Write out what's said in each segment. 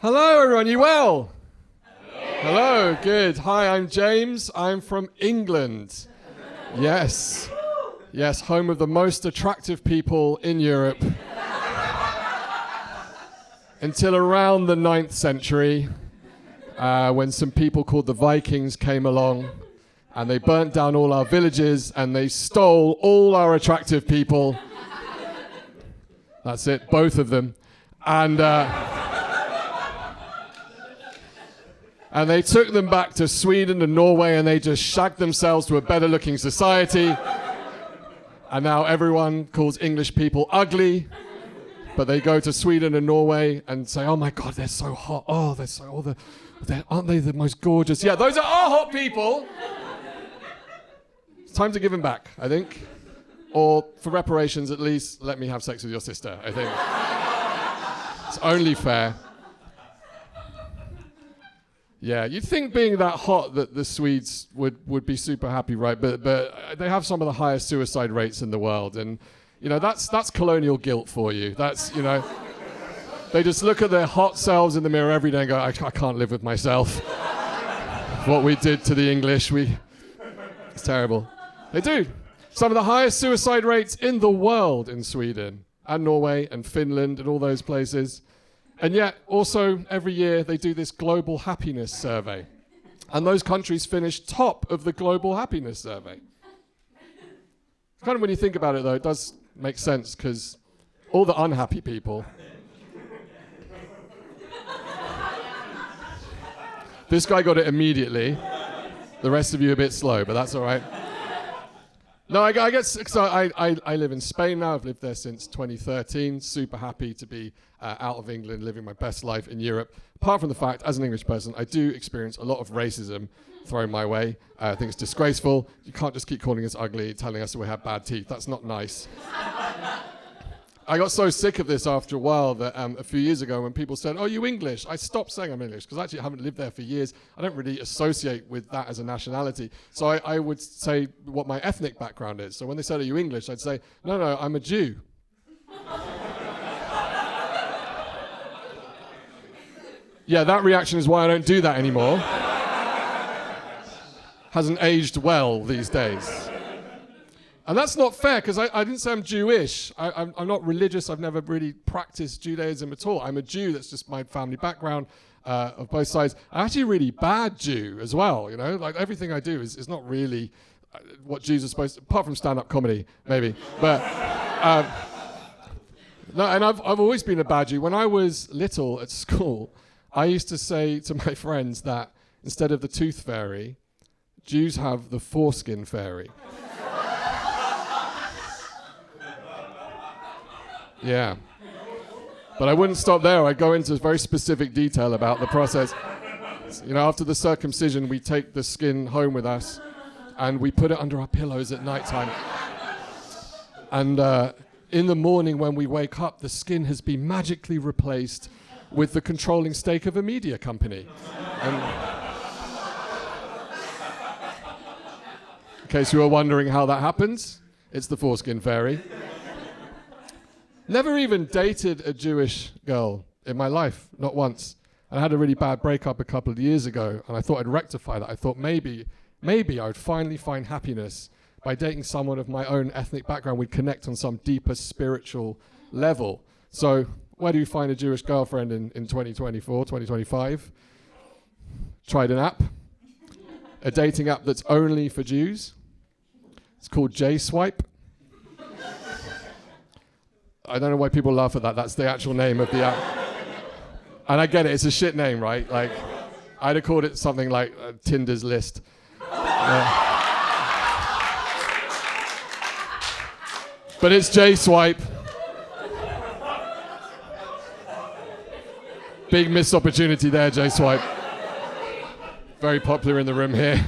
Hello, everyone. You well? Hello. Good. Hi, I'm James. I'm from England. Yes. Yes, home of the most attractive people in Europe. Until around the 9th century, when some people called the Vikings came along, and they burnt down all our villages, and they stole all our attractive people. That's it, both of them. And they took them back to Sweden and Norway, and they just shagged themselves to a better-looking society. And now everyone calls English people ugly, but they go to Sweden and Norway and say, "Oh my God, they're so hot! Oh, aren't they the most gorgeous?" Yeah, those are our hot people. It's time to give them back, I think, or for reparations, at least let me have sex with your sister. I think it's only fair. Yeah, you'd think being that hot that the Swedes would be super happy, right? But they have some of the highest suicide rates in the world, and that's colonial guilt for you. That's they just look at their hot selves in the mirror every day and go, I can't live with myself. What we did to the English, it's terrible. They do. Some of the highest suicide rates in the world in Sweden and Norway and Finland and all those places. And yet, also, every year, they do this global happiness survey. And those countries finish top of the global happiness survey. Kind of when you think about it, though, it does make sense, because all the unhappy people... This guy got it immediately. The rest of you a bit slow, but that's all right. No, I guess so. I live in Spain now. I've lived there since 2013. Super happy to be out of England, living my best life in Europe. Apart from the fact, as an English person, I do experience a lot of racism thrown my way. I think it's disgraceful. You can't just keep calling us ugly, telling us that we have bad teeth. That's not nice. I got so sick of this after a while that a few years ago when people said, "Oh, you English?" I stopped saying I'm English, because actually I haven't lived there for years. I don't really associate with that as a nationality. So I would say what my ethnic background is. So when they said, "Are you English?" I'd say, No, I'm a Jew. Yeah, that reaction is why I don't do that anymore. Hasn't aged well these days. And that's not fair, because I didn't say I'm Jewish. I'm not religious. I've never really practiced Judaism at all. I'm a Jew. That's just my family background of both sides. I'm actually a really bad Jew as well, Like, everything I do is not really what Jews are supposed to, apart from stand-up comedy, maybe. But, no, and I've always been a bad Jew. When I was little at school, I used to say to my friends that instead of the tooth fairy, Jews have the foreskin fairy. Yeah. But I wouldn't stop there. I'd go into very specific detail about the process. After the circumcision, we take the skin home with us and we put it under our pillows at nighttime. And in the morning when we wake up, the skin has been magically replaced with the controlling stake of a media company. And in case you were wondering how that happens, it's the foreskin fairy. Never even dated a Jewish girl in my life, not once. And I had a really bad breakup a couple of years ago, and I thought I'd rectify that. I thought maybe I would finally find happiness by dating someone of my own ethnic background. We'd connect on some deeper spiritual level. So where do you find a Jewish girlfriend in 2024, 2025? Tried an app, a dating app that's only for Jews. It's called J-Swipe. I don't know why people laugh at that. That's the actual name of the app. And I get it. It's a shit name, right? Like, I'd have called it something like Tinder's List. But it's J-Swipe. Big missed opportunity there, J-Swipe. Very popular in the room here.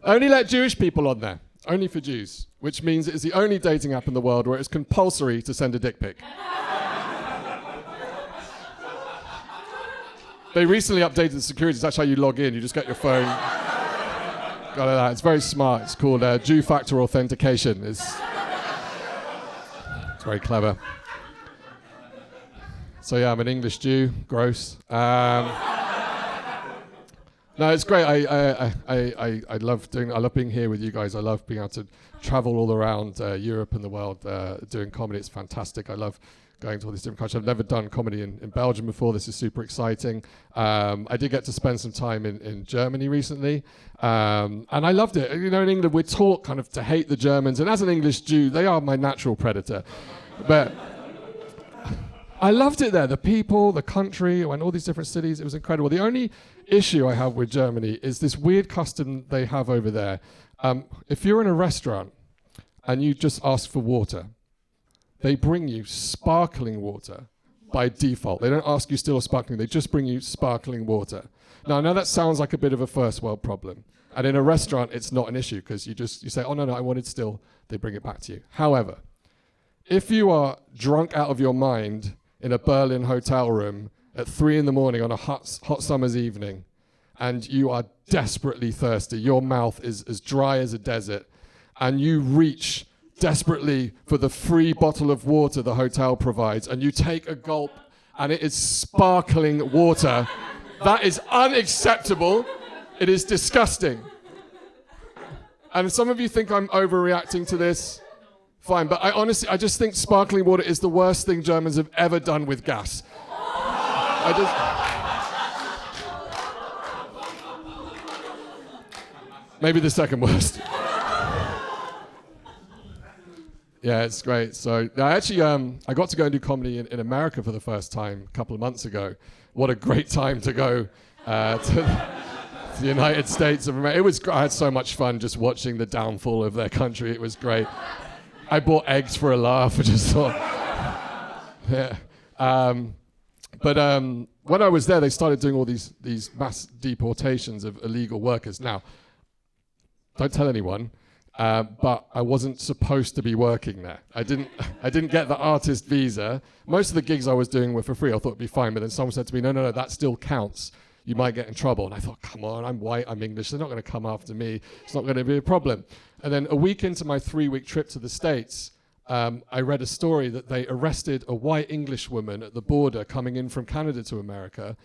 Only let Jewish people on there. Only for Jews, which means it is the only dating app in the world where it's compulsory to send a dick pic. They recently updated the security. That's how you log in. You just get your phone. Got that. It's very smart. It's called Jew factor authentication. It's very clever. So yeah, I'm an English Jew. Gross. No, it's great. I love doing. I love being here with you guys. I love being able to travel all around Europe and the world doing comedy. It's fantastic. I love going to all these different countries. I've never done comedy in Belgium before. This is super exciting. I did get to spend some time in Germany recently, and I loved it. You know, in England, we're taught kind of to hate the Germans, and as an English Jew, they are my natural predator. But I loved it there. The people, the country, I went all these different cities. It was incredible. The only issue I have with Germany is this weird custom they have over there. If you're in a restaurant and you just ask for water, they bring you sparkling water by default. They don't ask you still or sparkling. They just bring you sparkling water. Now, I know that sounds like a bit of a first world problem. And in a restaurant, it's not an issue because you say, oh, no, I wanted still. They bring it back to you. However, if you are drunk out of your mind in a Berlin hotel room at 3 a.m. on a hot summer's evening, and you are desperately thirsty, your mouth is as dry as a desert, and you reach desperately for the free bottle of water the hotel provides, and you take a gulp, and it is sparkling water. That is unacceptable. It is disgusting. And some of you think I'm overreacting to this. Fine, but I just think sparkling water is the worst thing Germans have ever done with gas. Maybe the second worst. Yeah, it's great. So I actually, I got to go and do comedy in America for the first time a couple of months ago. What a great time to go to the United States of America. I had so much fun just watching the downfall of their country. It was great. I bought eggs for a laugh. I just thought, yeah. But when I was there, they started doing all these mass deportations of illegal workers. Now, don't tell anyone, but I wasn't supposed to be working there. I didn't get the artist visa. Most of the gigs I was doing were for free. I thought it'd be fine, but then someone said to me, no, that still counts. You might get in trouble. And I thought, come on, I'm white, I'm English. They're not going to come after me. It's not going to be a problem. And then a week into my 3-week trip to the States, I read a story that they arrested a white English woman at the border coming in from Canada to America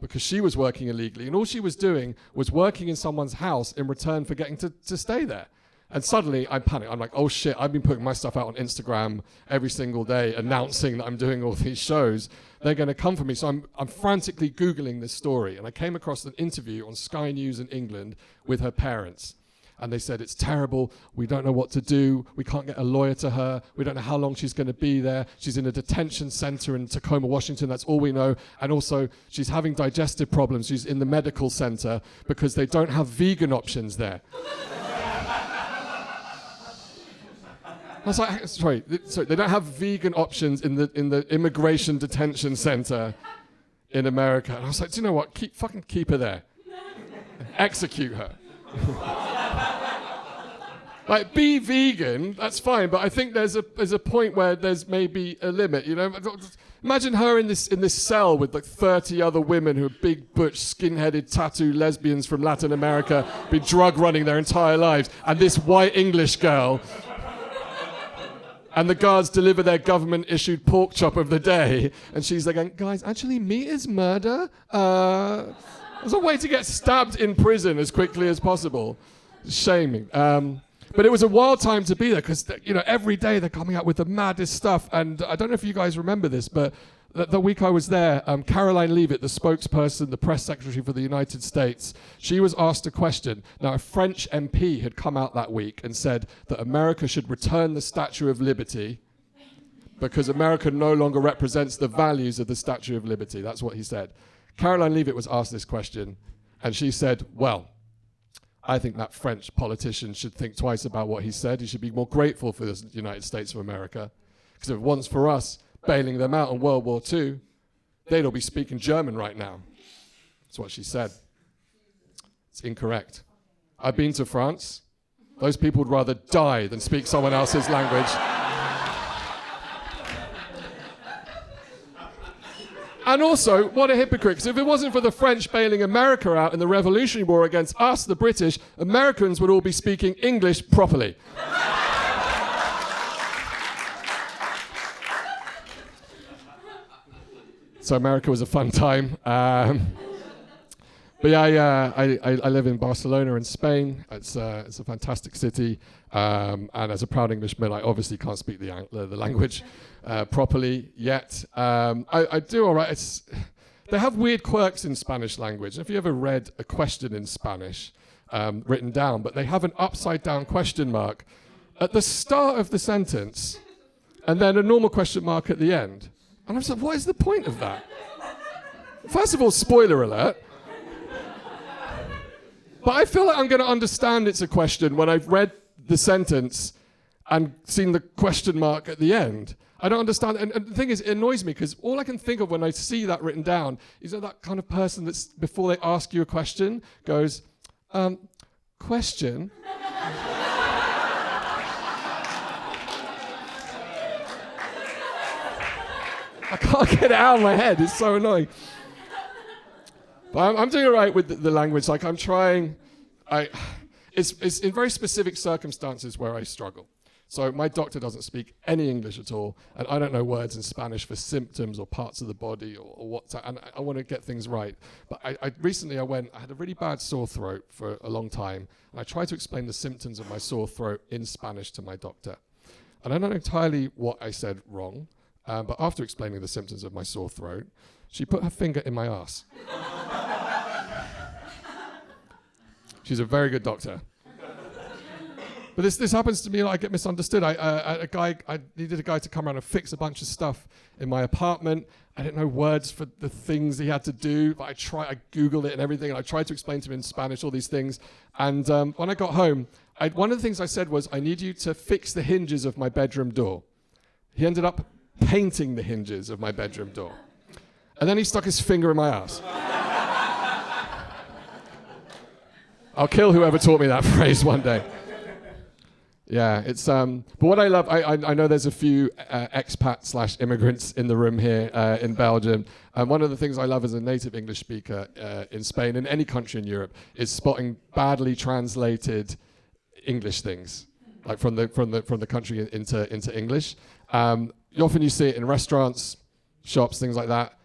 because she was working illegally. And all she was doing was working in someone's house in return for getting to stay there. And suddenly I panicked. I'm like, oh shit, I've been putting my stuff out on Instagram every single day, announcing that I'm doing all these shows. They're going to come for me. So I'm frantically Googling this story. And I came across an interview on Sky News in England with her parents. And they said, it's terrible. We don't know what to do. We can't get a lawyer to her. We don't know how long she's going to be there. She's in a detention center in Tacoma, Washington. That's all we know. And also, she's having digestive problems. She's in the medical center because they don't have vegan options there. I was like, sorry, they don't have vegan options in the immigration detention center in America. And I was like, do you know what? Keep her there. Execute her. Like, be vegan, that's fine, but I think there's a point where there's maybe a limit, you know? Imagine her in this cell with like 30 other women who are big, butch, skin-headed, tattooed lesbians from Latin America, been drug running their entire lives, and this white English girl. And the guards deliver their government-issued pork chop of the day, and she's like, guys, actually, meat is murder. There's a way to get stabbed in prison as quickly as possible. Shaming. But it was a wild time to be there because, you know, every day they're coming out with the maddest stuff. And I don't know if you guys remember this, but the week I was there, Caroline Leavitt, the spokesperson, the press secretary for the United States, she was asked a question. Now, a French MP had come out that week and said that America should return the Statue of Liberty because America no longer represents the values of the Statue of Liberty. That's what he said. Caroline Leavitt was asked this question, and she said, well, I think that French politician should think twice about what he said. He should be more grateful for the United States of America. Because if it wasn't for us bailing them out in World War II, they'd all be speaking German right now. That's what she said. It's incorrect. I've been to France. Those people would rather die than speak someone else's language. And also, what a hypocrite, because if it wasn't for the French bailing America out in the Revolutionary War against us, the British, Americans would all be speaking English properly. So America was a fun time. But yeah, I live in Barcelona in Spain. It's a fantastic city. And as a proud Englishman, I obviously can't speak the language properly yet. I do all right. They have weird quirks in Spanish language. If you ever read a question in Spanish written down, but they have an upside down question mark at the start of the sentence and then a normal question mark at the end. And I was like, what is the point of that? First of all, spoiler alert. But I feel like I'm going to understand it's a question when I've read the sentence and seen the question mark at the end. I don't understand. And the thing is, it annoys me because all I can think of when I see that written down is that kind of person that's, before they ask you a question, goes, question? I can't get it out of my head. It's so annoying. But I'm doing all right with the language. Like I'm trying. It's in very specific circumstances where I struggle. So my doctor doesn't speak any English at all, and I don't know words in Spanish for symptoms or parts of the body or what. And I want to get things right. But recently I had a really bad sore throat for a long time, and I tried to explain the symptoms of my sore throat in Spanish to my doctor. And I don't know entirely what I said wrong, but after explaining the symptoms of my sore throat, she put her finger in my ass. She's a very good doctor. But this happens to me, like I get misunderstood. I needed a guy to come around and fix a bunch of stuff in my apartment. I didn't know words for the things he had to do, but I Googled it and everything, and I tried to explain to him in Spanish all these things. And when I got home, one of the things I said was, I need you to fix the hinges of my bedroom door. He ended up painting the hinges of my bedroom door. And then he stuck his finger in my ass. I'll kill whoever taught me that phrase one day. Yeah, it's but what I love, I know there's a few expat/immigrants in the room here in Belgium, and one of the things I love as a native English speaker in Spain and any country in Europe is spotting badly translated English things, like from the country into English. Often you see it in restaurants, shops, things like that.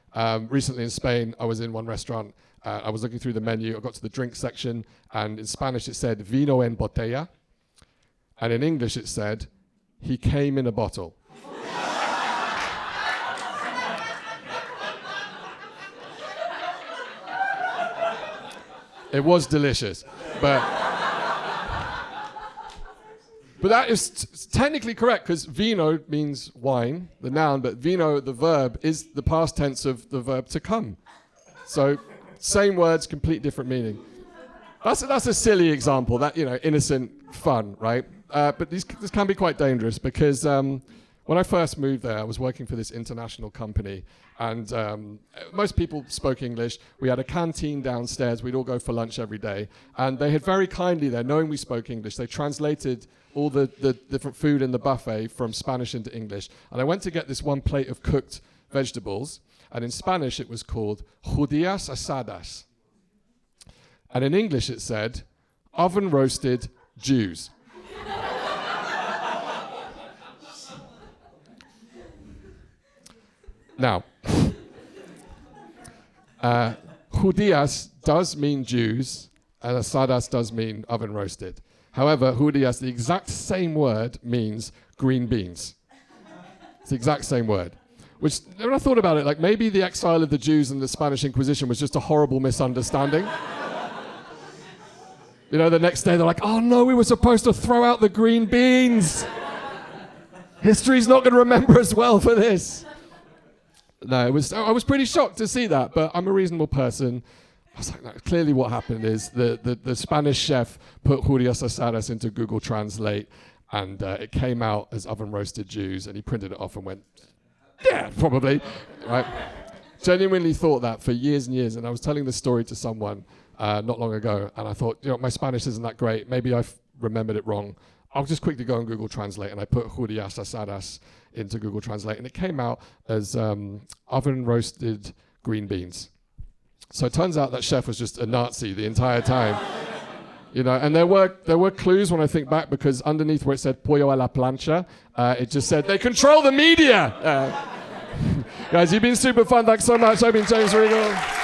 Recently in Spain, I was in one restaurant. I was looking through the menu. I got to the drink section, and in Spanish it said "vino en botella," and in English it said "he came in a bottle." It was delicious, but that is technically correct because vino means wine, the noun, but vino, the verb, is the past tense of the verb to come. So same words, complete different meaning. That's a silly example, that, innocent fun, right? But this can be quite dangerous because when I first moved there, I was working for this international company, and most people spoke English. We had a canteen downstairs. We'd all go for lunch every day, and they had very kindly there, knowing we spoke English, they translated all the different food in the buffet from Spanish into English. And I went to get this one plate of cooked vegetables, and in Spanish it was called judías asadas. And in English it said, oven roasted Jews. Now, judías does mean Jews, and asadas does mean oven roasted. However, judías, the exact same word, means green beans. It's the exact same word. Which, when I thought about it, like maybe the exile of the Jews and the Spanish Inquisition was just a horrible misunderstanding. The next day they're like, oh no, we were supposed to throw out the green beans. History's not going to remember us well for this. No, I was pretty shocked to see that, but I'm a reasonable person. I was like, no, clearly what happened is the Spanish chef put judías asadas into Google Translate, and it came out as oven roasted Jews, and he printed it off and went, yeah, probably, right? Genuinely thought that for years and years, and I was telling this story to someone not long ago, and I thought, my Spanish isn't that great. Maybe I've remembered it wrong. I'll just quickly go on Google Translate, and I put judías asadas into Google Translate, and it came out as oven roasted green beans. So it turns out that chef was just a Nazi the entire time. And there were clues when I think back, because underneath where it said pollo a la plancha, it just said they control the media. Guys, you've been super fun. Thanks so much. I've been James Regal.